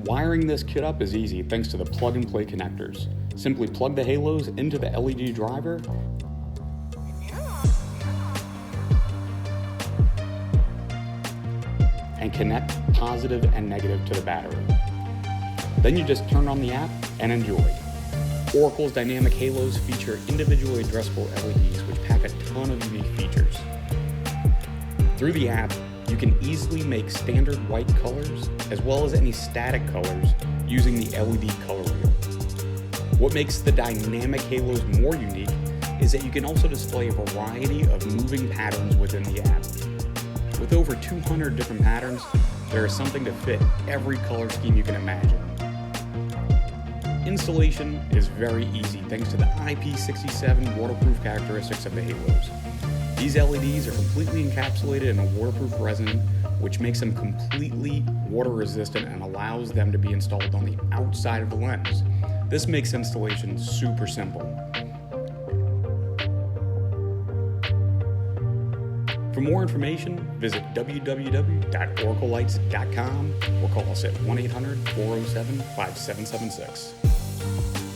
Wiring this kit up is easy thanks to the plug-and-play connectors. Simply plug the halos into the LED driver and connect positive and negative to the battery. Then you just turn on the app and enjoy. Oracle's dynamic halos feature individually addressable LEDs which pack a ton of unique features. Through the app, you can easily make standard white colors as well as any static colors using the LED color wheel. What makes the dynamic halos more unique is that you can also display a variety of moving patterns within the app. With over 200 different patterns, there is something to fit every color scheme you can imagine. Installation is very easy thanks to the IP67 waterproof characteristics of the halos. These LEDs are completely encapsulated in a waterproof resin, which makes them completely water resistant and allows them to be installed on the outside of the lens. This makes installation super simple. For more information, visit www.oraclelights.com or call us at 1-800-407-5776.